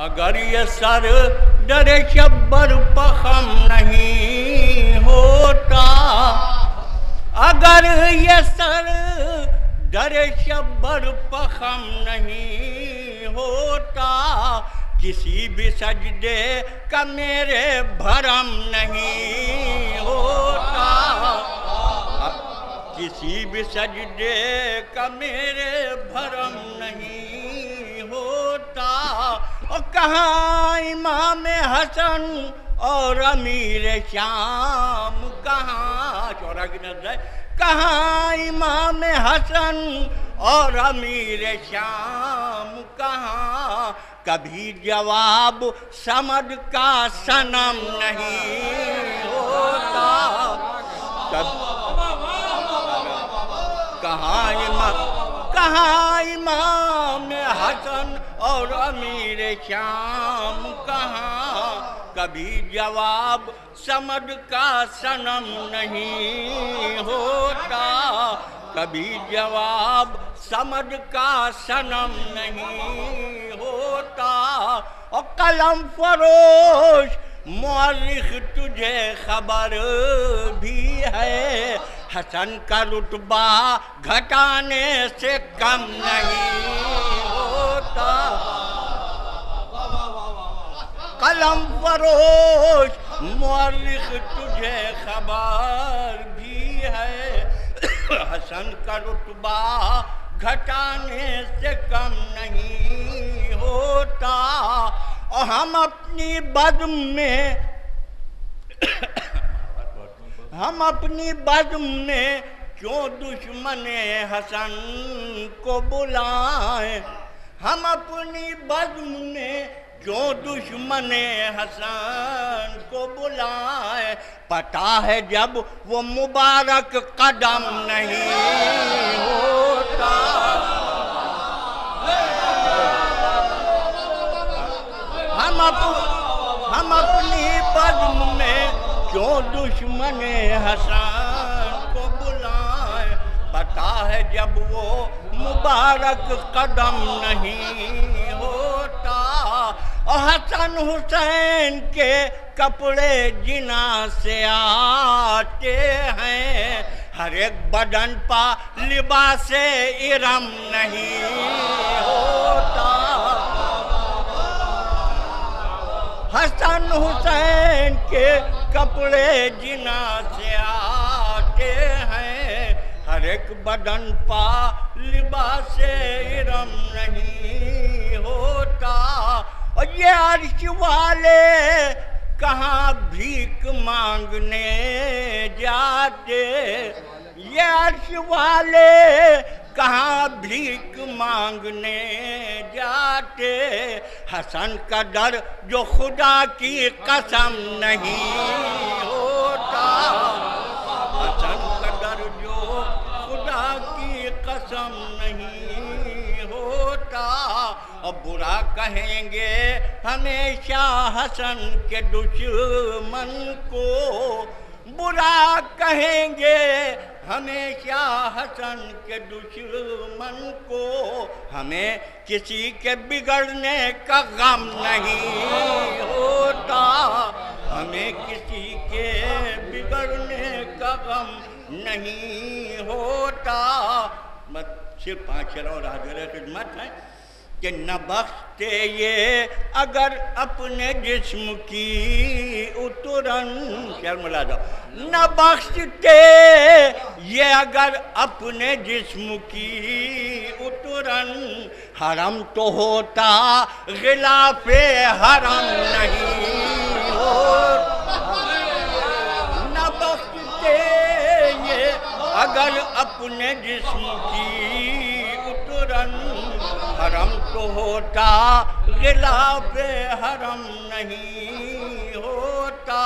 اگر یہ سر در شبر پخم نہیں ہوتا، اگر یہ سر در شبر پخم نہیں ہوتا، کسی بھی سجدے کا میرے بھرم نہیں ہوتا، کسی بھی سجدے کا میرے بھرم نہیں ہوتا۔ اور کہاں امام حسن اور امیر شام، کہاں شعراء کی نظر ہے، کہاں امام حسن اور امیر شام، کہاں کبھی جواب صمد کا صنم نہیں ہوتا، کہاں امام حسن اور امیر شام، کہاں کبھی جواب صمد کا صنم نہیں ہوتا، کبھی جواب صمد کا صنم نہیں ہوتا۔ اور قلم فروش مورخ تجھے خبر بھی ہے، حسن کا رتبہ گھٹانے سے کم نہیں ہوتا۔ قلم فروش مورخ تجھے خبر بھی ہے، حسن کا رتبہ گھٹانے سے کم نہیں ہوتا۔ اور ہم اپنی بزم میں ہم اپنی بزم میں کیوں دشمن حسن کو بلائیں، ہم اپنی بزم میں کیوں دشمن حسن کو بلائیں، پتہ ہے جب وہ مبارک قدم نہیں ہوتا۔ ہم اپنی بزم میں کیوں دشمن حسن کو بلائیں، پتہ ہے جب وہ مبارک قدم نہیں ہوتا۔ اور حسن حسین کے کپڑے جنا سے آتے ہیں، ہر ایک بدن پا لباس ارم نہیں ہوتا۔ حسن حسین کے کپڑے جنا سے آتے ہیں، ہر ایک بدن پا لباس ارم نہیں ہوتا۔ اور یہ عرش والے کہاں بھیک مانگنے جاتے، یہ عرش والے کہاں بھیک مانگنے جاتے، حسن کا در جو خدا کی قسم نہیں ہوتا، حسن کا در جو خدا کی قسم نہیں ہوتا۔ اور برا کہیں گے ہمیشہ حسن کے دشمن کو، برا کہیں گے ہمیشہ حسن کے دشمن کو، ہمیں کسی کے بگڑنے کا غم نہیں ہوتا، ہمیں کسی کے بگڑنے کا غم نہیں ہوتا۔ صرف 5 شعر اور حاضر خدمت ہے کہ نہ بخشتے یہ اگر اپنے جسم کی اترن، شعر ملازم، نہ بخشتے یہ اگر اپنے جسم کی اترن، حرم تو ہوتا غلاف حرم نہیں ہوتا، نہ بخشتے یہ اگر اپنے جسم کی اترن، حرم تو ہوتا غلاف حرم نہیں ہوتا۔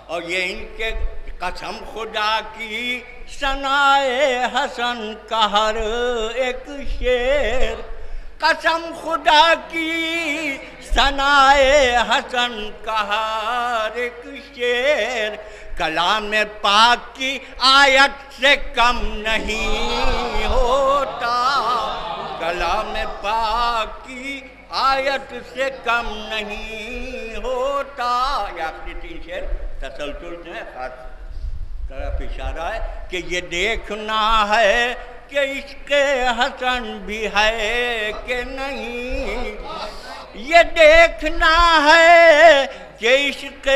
اور یہ ان کے قسم خدا کی ثنائے حسن کا ہر ایک شعر، قسم خدا کی ثنائے حسن کا ہر ایک شعر، کلام پاک کی آیت سے کم نہیں ہوتا، کلام پاک کی آیت سے کم نہیں ہوتا. یہ آخری 3 شعر تسلسل سے خاص طرف اشارہ ہے کہ یہ دیکھنا ہے کہ عشق حسن بھی ہے کہ نہیں. یہ دیکھنا ہے کہ عشق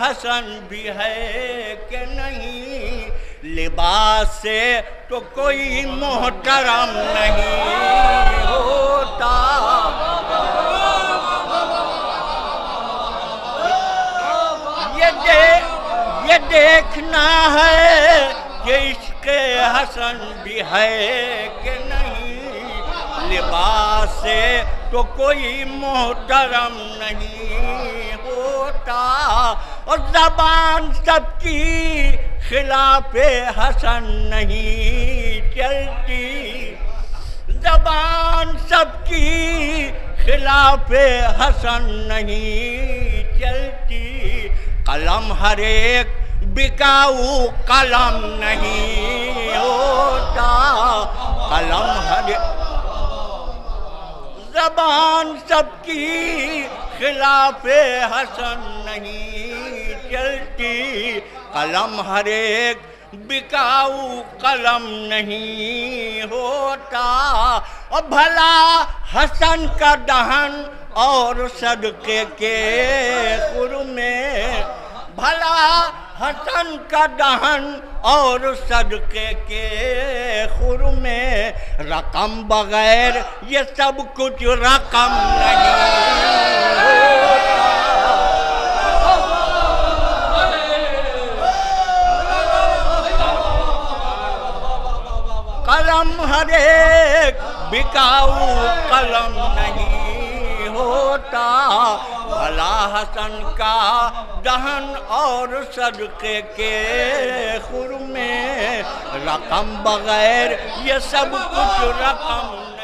حسن بھی ہے کہ نہیں. لباس سے تو کوئی محترم نہیں ہوتا. یہ دیکھنا ہے کہ عشق حسن بھی ہے کہ نہیں. لباس سے تو کوئی محترم نہیں ہوتا. اور زبان سب کی خلاف حسن نہیں چلتی. زبان سب کی خلاف حسن نہیں چلتی. قلم ہر ایک بکاؤ قلم نہیں ہوتا. قلم ہر زبان سب کی خلاف حسن نہیں چلتی. قلم ہر ایک بکاؤ قلم نہیں ہوتا. اور بھلا حسن کا دہن اور صدقے کے خور میں. بھلا حسن کا دہن اور صدقے کے خور میں. رقم بغیر یہ سب کچھ رقم نہیں ہوتا. قلم ہر ایک بکاؤ قلم نہیں ہوتا. بھلا حسن کا دہن اور صدقے کے خور میں. رقم بغیر یہ سب کچھ رقم